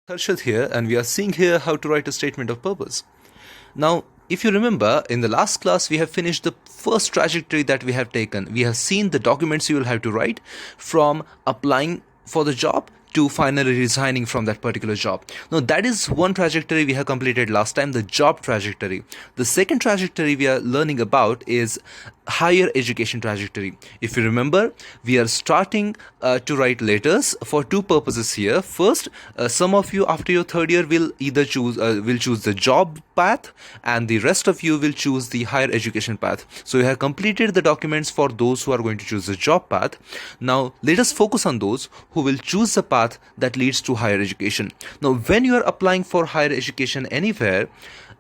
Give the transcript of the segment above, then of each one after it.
Harshad here, and we are seeing here how to write a statement of purpose. Now, if you remember, in the last class, we have finished the first trajectory that we have taken. We have seen the documents you will have to write from applying for the job to finally resigning from that particular job. Now, that is one trajectory we have completed last time, the job trajectory. The second trajectory we are learning about is higher education trajectory. If you remember, we are starting to write letters for two purposes here. First, some of you after your third year will either choose the job path, and the rest of you will choose the higher education path. So we have completed the documents for those who are going to choose the job path. Now let us focus on those who will choose the path that leads to higher education. Now when you are applying for higher education anywhere,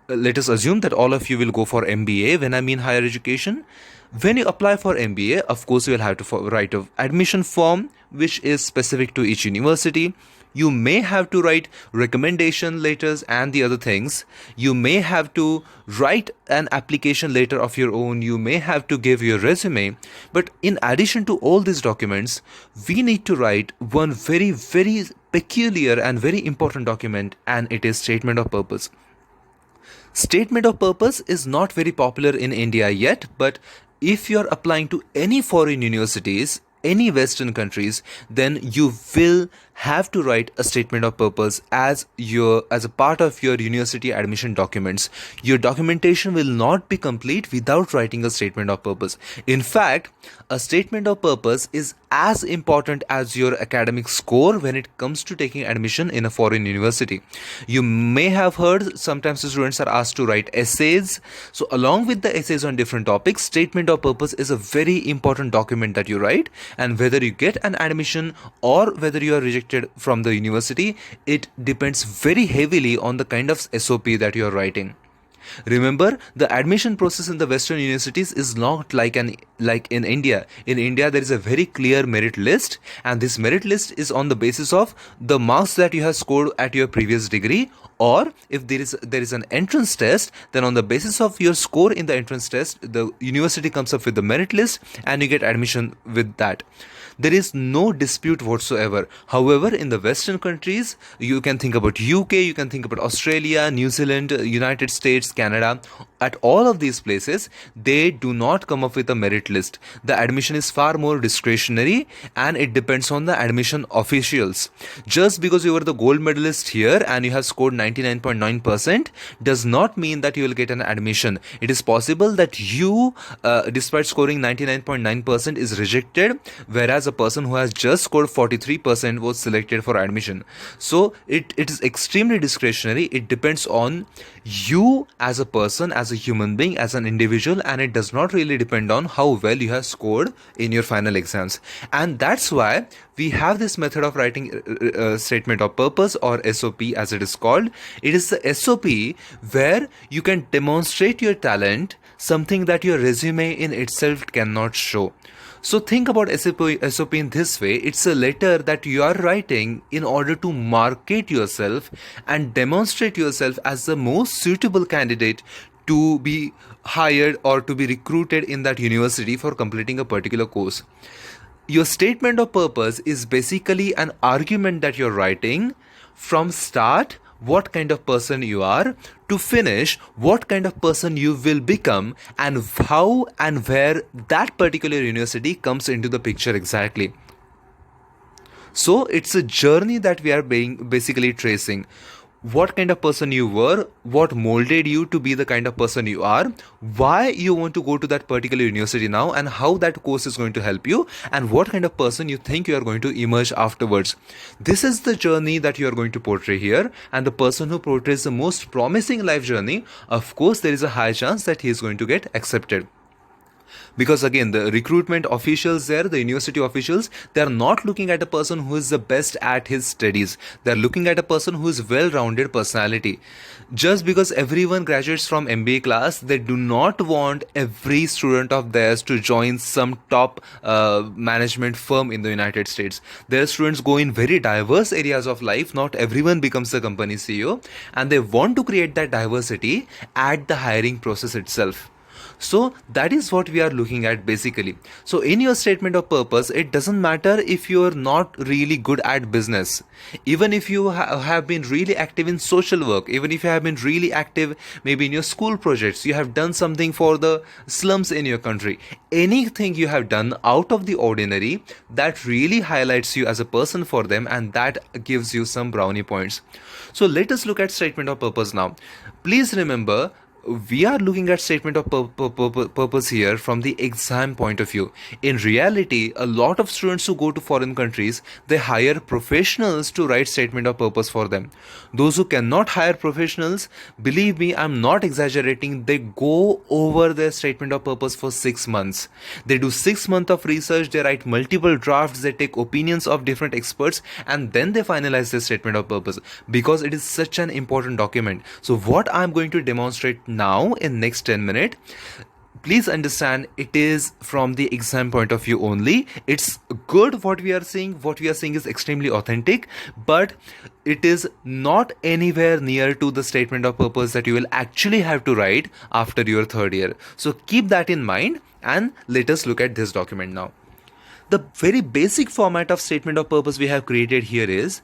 let us assume that all of you will go for MBA. When I mean higher education, when you apply for MBA, of course you will have to write an admission form which is specific to each university. You may have to write recommendation letters and the other things. You may have to write an application letter of your own. You may have to give your resume. But in addition to all these documents, we need to write one very, very peculiar and very important document, and it is statement of purpose. Statement of purpose is not very popular in India yet, but if you're applying to any foreign universities, any Western countries, then you will have to write a statement of purpose as a part of your university admission documents. Your documentation will not be complete without writing a statement of purpose. In fact, a statement of purpose is as important as your academic score when it comes to taking admission in a foreign university. You may have heard sometimes the students are asked to write essays. So along with the essays on different topics, statement of purpose is a very important document that you write, and whether you get an admission or whether you are rejected from the university, it depends very heavily on the kind of SOP that you are writing. Remember, the admission process in the Western universities is not like in India. In India, there is a very clear merit list, and this merit list is on the basis of the marks that you have scored at your previous degree, or if there is an entrance test, then on the basis of your score in the entrance test, the university comes up with the merit list and you get admission with that. There is no dispute whatsoever. However, in the Western countries, you can think about UK, you can think about Australia, New Zealand, United States, Canada. At all of these places, they do not come up with a merit list. The admission is far more discretionary, and it depends on the admission officials. Just because you were the gold medalist here and you have scored 99.9% does not mean that you will get an admission. It is possible that you, despite scoring 99.9%, is rejected, whereas a person who has just scored 43% was selected for admission. So it is extremely discretionary. It depends on you as a person, as a human being, as an individual, and it does not really depend on how well you have scored in your final exams. And that's why we have this method of writing statement of purpose, or SOP as it is called. It is the SOP where you can demonstrate your talent, something that your resume in itself cannot show. So think about SOP in this way. It's a letter that you are writing in order to market yourself and demonstrate yourself as the most suitable candidate to be hired or to be recruited in that university for completing a particular course. Your statement of purpose is basically an argument that you're writing from start, what kind of person you are, to finish, what kind of person you will become, and how and where that particular university comes into the picture exactly. So it's a journey that we are basically tracing. What kind of person you were, what molded you to be the kind of person you are, why you want to go to that particular university now, and how that course is going to help you, and what kind of person you think you are going to emerge afterwards. This is the journey that you are going to portray here, and the person who portrays the most promising life journey, of course, there is a high chance that he is going to get accepted. Because again, the recruitment officials there, the university officials, they are not looking at a person who is the best at his studies. They are looking at a person who is well-rounded personality. Just because everyone graduates from MBA class, they do not want every student of theirs to join some top management firm in the United States. Their students go in very diverse areas of life. Not everyone becomes a company CEO, and they want to create that diversity at the hiring process itself. So that is what we are looking at basically. So in your statement of purpose, it doesn't matter if you're not really good at business, even if you have been really active in social work, even if you have been really active maybe in your school projects, you have done something for the slums in your country, anything you have done out of the ordinary, that really highlights you as a person for them, and that gives you some brownie points. So let us look at statement of purpose now. Please remember, we are looking at statement of purpose here from the exam point of view. In reality, a lot of students who go to foreign countries, they hire professionals to write statement of purpose for them. Those who cannot hire professionals, believe me, I'm not exaggerating, they go over their statement of purpose for 6 months. They do 6 months of research, they write multiple drafts, they take opinions of different experts, and then they finalize their statement of purpose, because it is such an important document. So what I'm going to demonstrate now in next 10 minutes, please understand, it is from the exam point of view only. It's good what we are seeing is extremely authentic, but it is not anywhere near to the statement of purpose that you will actually have to write after your third year. So keep that in mind, and let us look at this document now. The very basic format of statement of purpose we have created here is,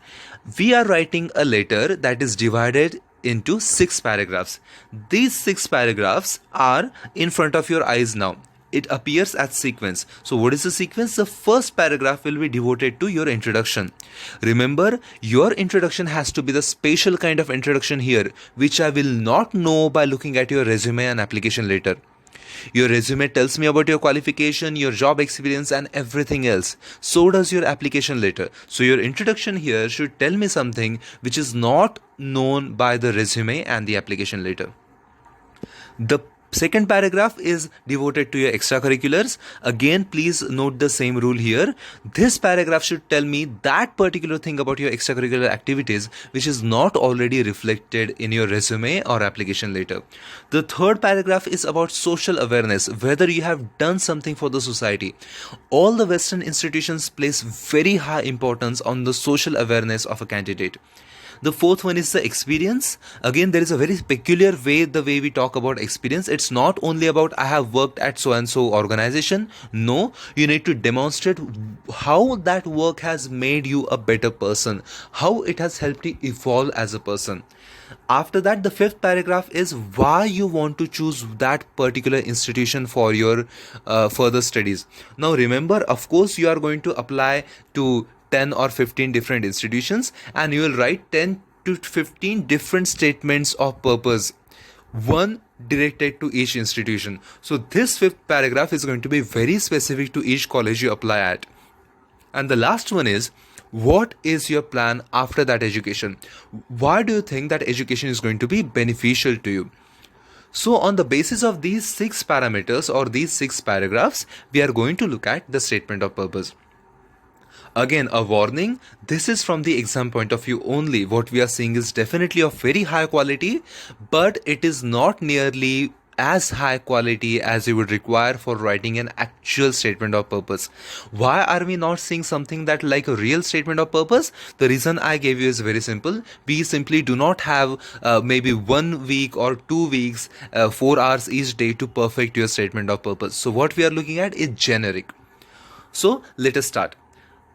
we are writing a letter that is divided into 6 paragraphs. These 6 paragraphs are in front of your eyes now. It appears as sequence. So what is the sequence? The first paragraph will be devoted to your introduction. Remember, your introduction has to be the special kind of introduction here, which I will not know by looking at your resume and application letter. Your resume tells me about your qualification, your job experience, and everything else. So does your application letter. So your introduction here should tell me something which is not known by the resume and the application letter. The second paragraph is devoted to your extracurriculars. Again, please note the same rule here. This paragraph should tell me that particular thing about your extracurricular activities which is not already reflected in your resume or application letter. The third paragraph is about social awareness, whether you have done something for the society. All the Western institutions place very high importance on the social awareness of a candidate. The fourth one is the experience. Again, there is a very peculiar way, the way we talk about experience. It's not only about I have worked at so and so organization. No, you need to demonstrate how that work has made you a better person, how it has helped you evolve as a person. After that, the fifth paragraph is why you want to choose that particular institution for your further studies. Now remember, of course, you are going to apply to 10 or 15 different institutions, and you will write 10 to 15 different statements of purpose, one directed to each institution. So this fifth paragraph is going to be very specific to each college you apply at. And the last one is, what is your plan after that education? Why do you think that education is going to be beneficial to you? So on the basis of these 6 parameters or these 6 paragraphs, we are going to look at the statement of purpose. Again, a warning, this is from the exam point of view only. What we are seeing is definitely of very high quality, but it is not nearly as high quality as you would require for writing an actual statement of purpose. Why are we not seeing something that like a real statement of purpose? The reason I gave you is very simple. We simply do not have maybe 1 week or 2 weeks, 4 hours each day to perfect your statement of purpose. So what we are looking at is generic. So let us start.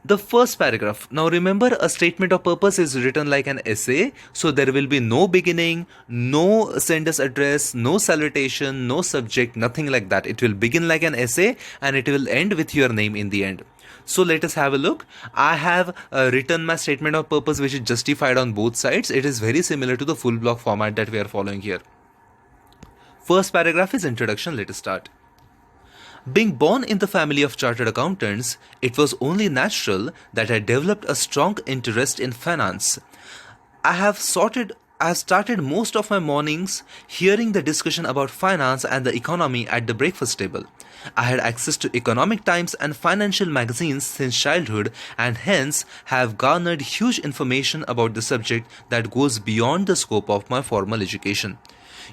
The first paragraph. Now remember, a statement of purpose is written like an essay. So there will be no beginning, no sender's address, no salutation, no subject, nothing like that. It will begin like an essay and it will end with your name in the end. So let us have a look. I have written my statement of purpose which is justified on both sides. It is very similar to the full block format that we are following here. First paragraph is introduction. Let us start. Being born in the family of chartered accountants, it was only natural that I developed a strong interest in finance. I have started most of my mornings hearing the discussion about finance and the economy at the breakfast table. I had access to economic times and financial magazines since childhood, and hence have garnered huge information about the subject that goes beyond the scope of my formal education.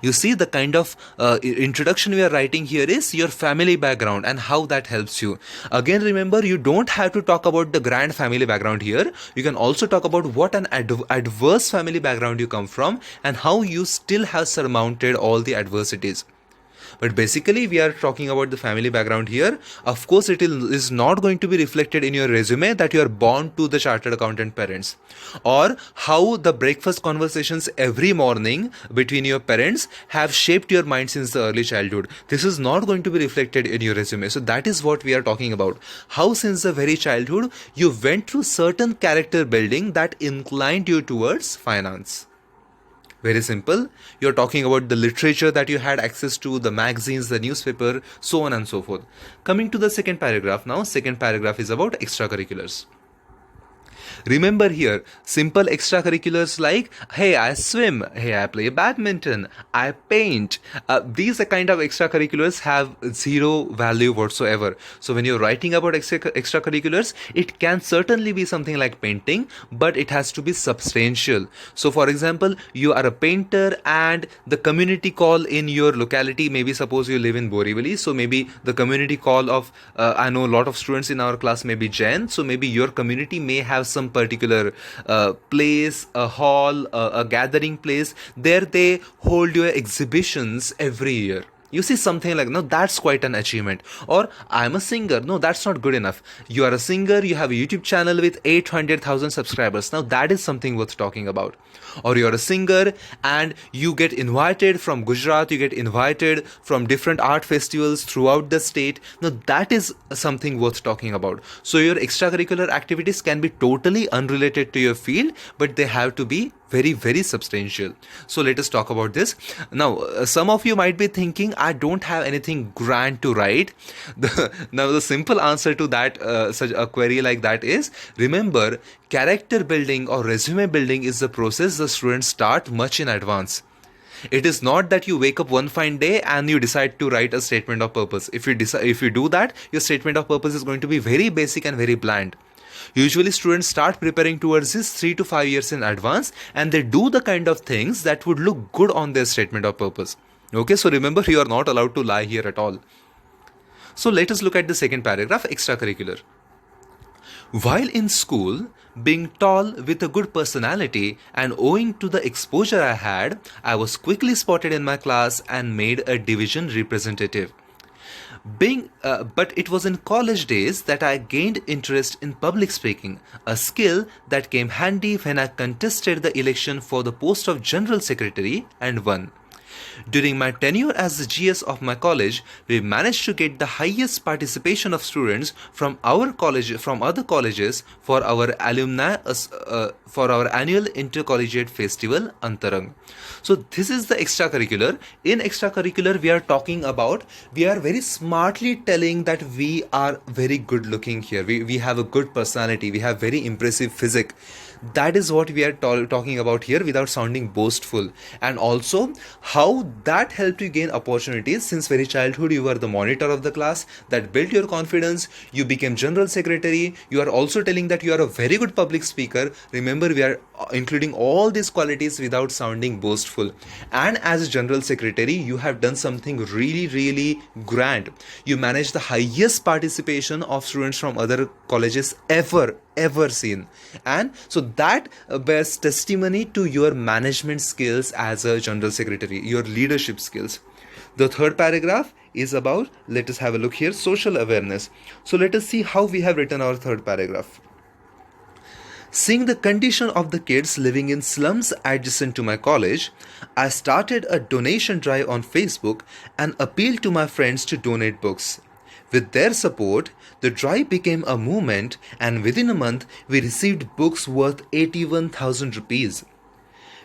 You see, the kind of introduction we are writing here is your family background and how that helps you. Again, remember, you don't have to talk about the grand family background here. You can also talk about what an adverse family background you come from and how you still have surmounted all the adversities. But basically, we are talking about the family background here. Of course, is not going to be reflected in your resume that you are born to the chartered accountant parents, or how the breakfast conversations every morning between your parents have shaped your mind since the early childhood. This is not going to be reflected in your resume. So that is what we are talking about. How since the very childhood you went through certain character building that inclined you towards finance. Very simple. You're talking about the literature that you had access to, the magazines, the newspaper, so on and so forth. Coming to the second paragraph now. Second paragraph is about extracurriculars. Remember here, simple extracurriculars like, hey, I swim, hey, I play badminton, I paint. These kind of extracurriculars have zero value whatsoever. So when you're writing about extracurriculars, it can certainly be something like painting, but it has to be substantial. So for example, you are a painter and the community call in your locality, maybe suppose you live in Borivali, so maybe the community call of, I know a lot of students in our class may be Jain, so maybe your community may have some particular place, a hall, a gathering place. There they hold your exhibitions every year. You see something like, no, that's quite an achievement. Or I'm a singer. No, that's not good enough. You are a singer, you have a YouTube channel with 800,000 subscribers. Now that is something worth talking about. Or you're a singer and you get invited from Gujarat, you get invited from different art festivals throughout the state. Now that is something worth talking about. So your extracurricular activities can be totally unrelated to your field, but they have to be very, very substantial. So let us talk about this. Now, some of you might be thinking, I don't have anything grand to write. Now, the simple answer to that, such a query like that is, remember, character building or resume building is the process the students start much in advance. It is not that you wake up one fine day and you decide to write a statement of purpose. If you do that, your statement of purpose is going to be very basic and very bland. Usually students start preparing towards this 3 to 5 years in advance, and they do the kind of things that would look good on their statement of purpose. Okay, so remember, you are not allowed to lie here at all. So let us look at the second paragraph, extracurricular. While in school, being tall with a good personality and owing to the exposure I had, I was quickly spotted in my class and made a division representative. But it was in college days that I gained interest in public speaking, a skill that came handy when I contested the election for the post of General Secretary and won. During my tenure as the GS of my college, we managed to get the highest participation of students from other colleges for our for our annual intercollegiate festival Antarang. So this is the extracurricular. In extracurricular, we are talking about, we are very smartly telling that we are very good looking here. We have a good personality. We have very impressive physique. That is what we are talking about here without sounding boastful. And also how that helped you gain opportunities. Since very childhood you were the monitor of the class, that built your confidence. You became general secretary. You are also telling that you are a very good public speaker. Remember, we are including all these qualities without sounding boastful. And as a general secretary, you have done something really, really grand. You managed the highest participation of students from other colleges ever seen, and so that bears testimony to your management skills as a general secretary, your leadership skills. The third paragraph is about, let us have a look here, social awareness. So let us see how we have written our third paragraph. Seeing the condition of the kids living in slums adjacent to my college, I started a donation drive on Facebook and appealed to my friends to donate books. With their support, the drive became a movement, and within a month, we received books worth 81,000 rupees.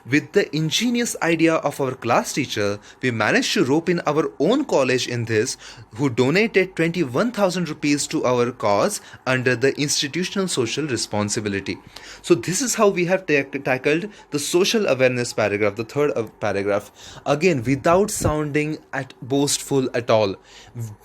With the ingenious idea of our class teacher, we managed to rope in our own college in this, who donated 21,000 rupees to our cause under the institutional social responsibility. So this is how we have tackled the social awareness paragraph, the third paragraph. Again, without sounding boastful at all.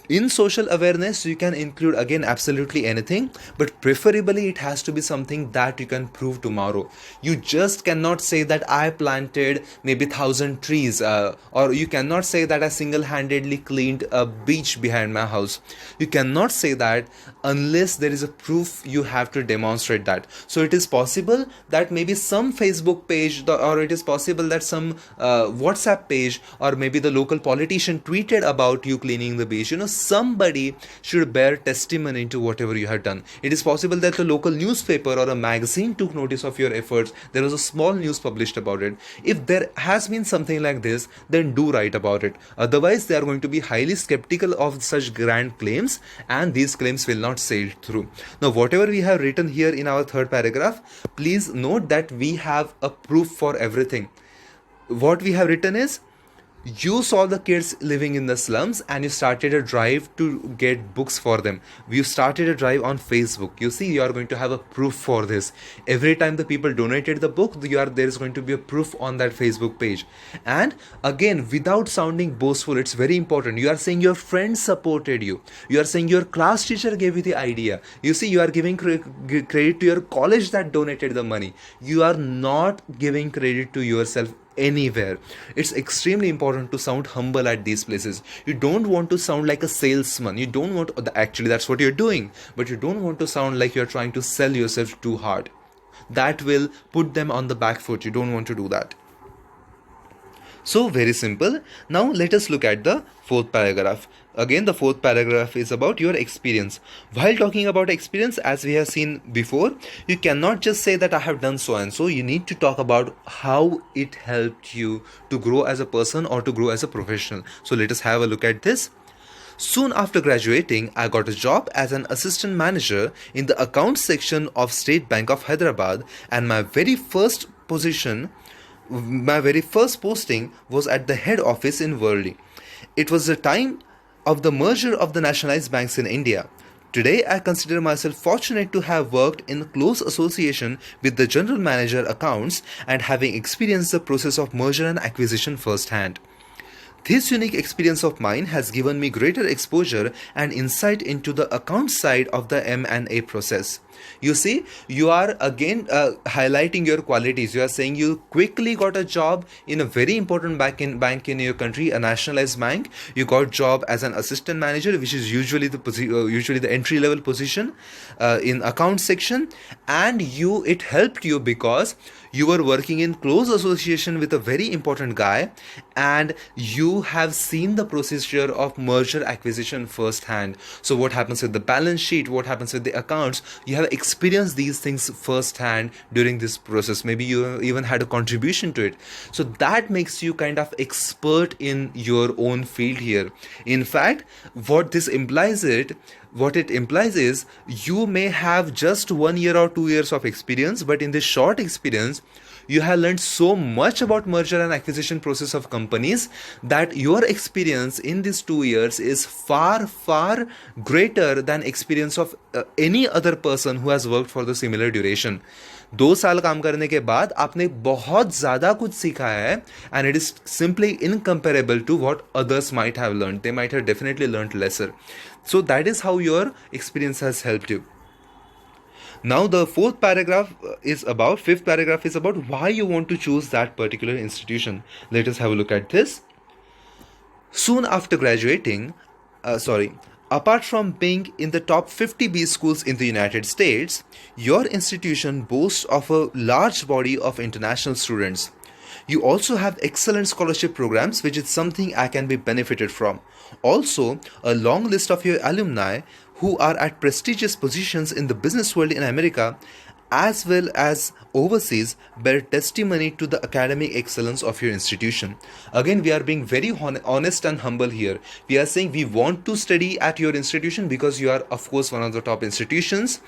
In social awareness, you can include again absolutely anything, but preferably it has to be something that you can prove tomorrow. You just cannot say that I planted maybe 1,000 trees, or you cannot say that I single-handedly cleaned a beach behind my house. You cannot say that unless there is a proof. You have to demonstrate that. So it is possible that maybe some Facebook page, or it is possible that some WhatsApp page, or maybe the local politician tweeted about you cleaning the beach. Somebody should bear testimony to whatever you have done. It is possible that the local newspaper or a magazine took notice of your efforts. There was a small news published about it. If there has been something like this, then do write about it. Otherwise, they are going to be highly skeptical of such grand claims, and these claims will not sail through. Now, whatever we have written here in our third paragraph, please note that we have a proof for everything. What we have written is, you saw the kids living in the slums and you started a drive to get books for them. You started a drive on Facebook. You see, you are going to have a proof for this. Every time the people donated the book, there is going to be a proof on that Facebook page. And again, without sounding boastful, it's very important. You are saying your friends supported you. You are saying your class teacher gave you the idea. You see, you are giving credit to your college that donated the money. You are not giving credit to yourself anywhere. It's extremely important to sound humble at these places. You don't want to sound like a salesman. You don't want, actually that's what you're doing, but you don't want to sound like you're trying to sell yourself too hard. That will put them on the back foot. You don't want to do that. So very simple. Now let us look at the fourth paragraph. Again, the fourth paragraph is about your experience. While talking about experience, as we have seen before, you cannot just say that I have done so and so. You need to talk about how it helped you to grow as a person or to grow as a professional. So let us have a look at this. Soon after graduating, I got a job as an assistant manager in the accounts section of State Bank of Hyderabad, and my very first posting was at the head office in Worli. It was the time of the merger of the nationalized banks in India. Today, I consider myself fortunate to have worked in close association with the general manager accounts and having experienced the process of merger and acquisition firsthand. This unique experience of mine has given me greater exposure and insight into the account side of the M&A process. You see, you are again highlighting your qualities. You are saying you quickly got a job in a very important bank in your country, a nationalized bank. You got job as an assistant manager, which is usually the entry level position in account section, and it helped you because you were working in close association with a very important guy, and you have seen the procedure of merger acquisition firsthand. So what happens with the balance sheet, what happens with the accounts, you have experienced these things firsthand during this process. Maybe you even had a contribution to it. So that makes you kind of expert in your own field here. In fact, what it implies is you may have just 1 year or 2 years of experience, but in this short experience, you have learned so much about merger and acquisition process of companies that your experience in these 2 years is far, far greater than experience of any other person who has worked for the similar duration. 2 साल काम करने के बाद आपने बहुत ज़्यादा कुछ सीखा है, and it is simply incomparable to what others might have learned. They might have definitely learned lesser. So that is how your experience has helped you. Now the fifth paragraph is about why you want to choose that particular institution. Let us have a look at this. Soon after graduating, apart from being in the top 50 B schools in the United States, your institution boasts of a large body of international students. You also have excellent scholarship programs, which is something I can be benefited from. Also, a long list of your alumni who are at prestigious positions in the business world in America as well as overseas bear testimony to the academic excellence of your institution. Again, we are being very honest and humble here. We are saying we want to study at your institution because you are, of course, one of the top institutions.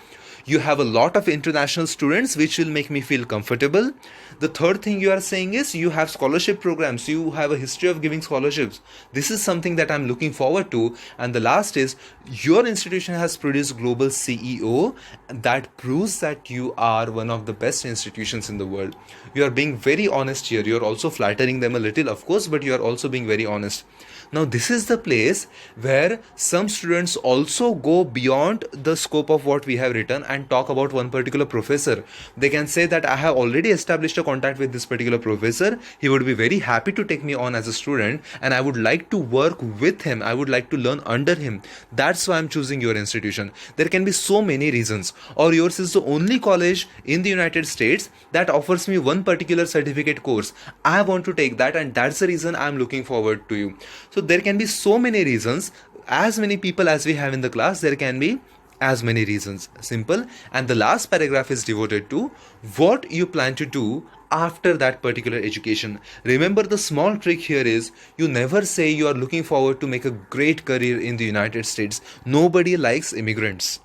You have a lot of international students, which will make me feel comfortable. The third thing you are saying is you have scholarship programs. You have a history of giving scholarships. This is something that I'm looking forward to. And the last is your institution has produced global CEO. That proves that you are one of the best institutions in the world. You are being very honest here. You are also flattering them a little, of course, but you are also being very honest. Now, this is the place where some students also go beyond the scope of what we have written and talk about one particular professor. They can say that I have already established a contact with this particular professor. He would be very happy to take me on as a student, and I would like to work with him. I would like to learn under him. That's why I'm choosing your institution. There can be so many reasons. Or yours is the only college in the United States that offers me one particular certificate course. I want to take that, and that's the reason I'm looking forward to you. So there can be so many reasons. As many people as we have in the class, there can be as many reasons. Simple. And the last paragraph is devoted to what you plan to do after that particular education. Remember, the small trick here is you never say you are looking forward to make a great career in the United States. Nobody likes immigrants.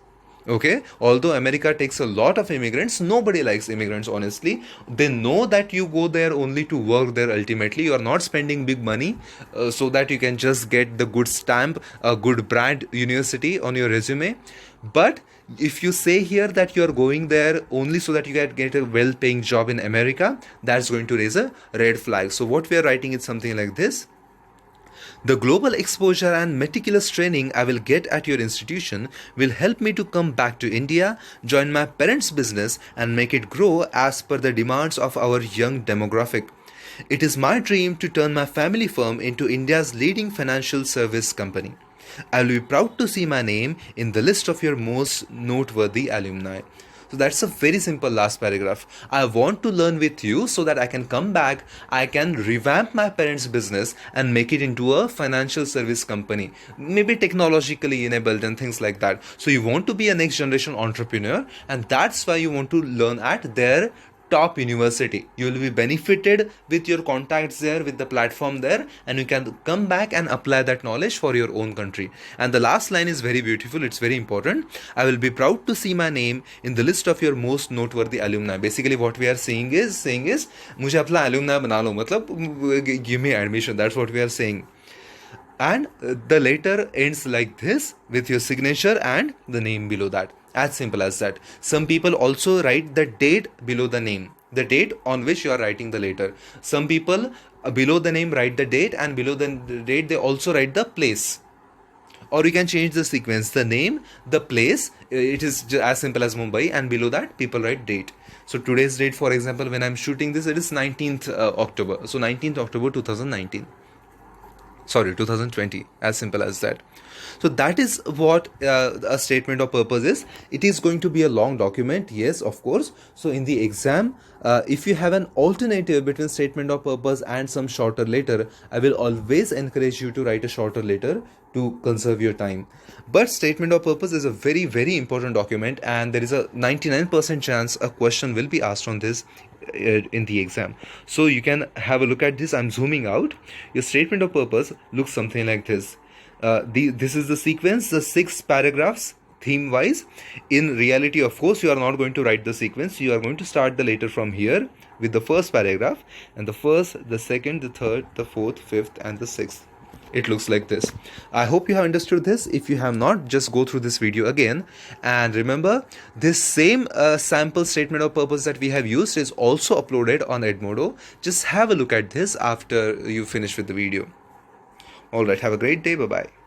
Okay, although America takes a lot of immigrants, nobody likes immigrants, honestly. They know that you go there only to work there ultimately. You are not spending big money so that you can just get the good stamp, a good brand university on your resume. But if you say here that you are going there only so that you can get a well-paying job in America, that's going to raise a red flag. So what we are writing is something like this. The global exposure and meticulous training I will get at your institution will help me to come back to India, join my parents' business, and make it grow as per the demands of our young demographic. It is my dream to turn my family firm into India's leading financial service company. I will be proud to see my name in the list of your most noteworthy alumni. So that's a very simple last paragraph. I want to learn with you so that I can come back, I can revamp my parents' business and make it into a financial service company, maybe technologically enabled and things like that. So you want to be a next generation entrepreneur, and that's why you want to learn at their top university. You will be benefited with your contacts there, with the platform there, and you can come back and apply that knowledge for your own country. And the last line is very beautiful. It's very important. I will be proud to see my name in the list of your most noteworthy alumni. Basically what we are saying is मुझे अपना alumni बना लो, मतलब give me admission. That's what we are saying. And the letter ends like this with your signature and the name below that. As simple as that. Some people also write the date below the name, the date on which you are writing the letter. Some people below the name write the date, and below the date they also write the place. Or you can change the sequence, the name, the place, it is as simple as Mumbai, and below that people write date. So today's date, for example, when I'm shooting this, it is 19th October. So 19th October 2019. Sorry, 2020, as simple as that. So that is what a statement of purpose is. It is going to be a long document, yes, of course. So in the exam, if you have an alternative between statement of purpose and some shorter letter, I will always encourage you to write a shorter letter to conserve your time. But statement of purpose is a very, very important document, and there is a 99% chance a question will be asked on this in the exam. So you can have a look at this. I'm zooming out. Your statement of purpose looks something like this. This is the sequence, the 6 paragraphs theme wise. In reality, of course, you are not going to write the sequence. You are going to start the letter from here with the first paragraph, and the first, the second, the third, the fourth, fifth, and the sixth. It looks like this. I hope you have understood this. If you have not, just go through this video again, and remember, this same sample statement of purpose that we have used is also uploaded on Edmodo. Just have a look at this after you finish with the video. Alright, have a great day. Bye bye.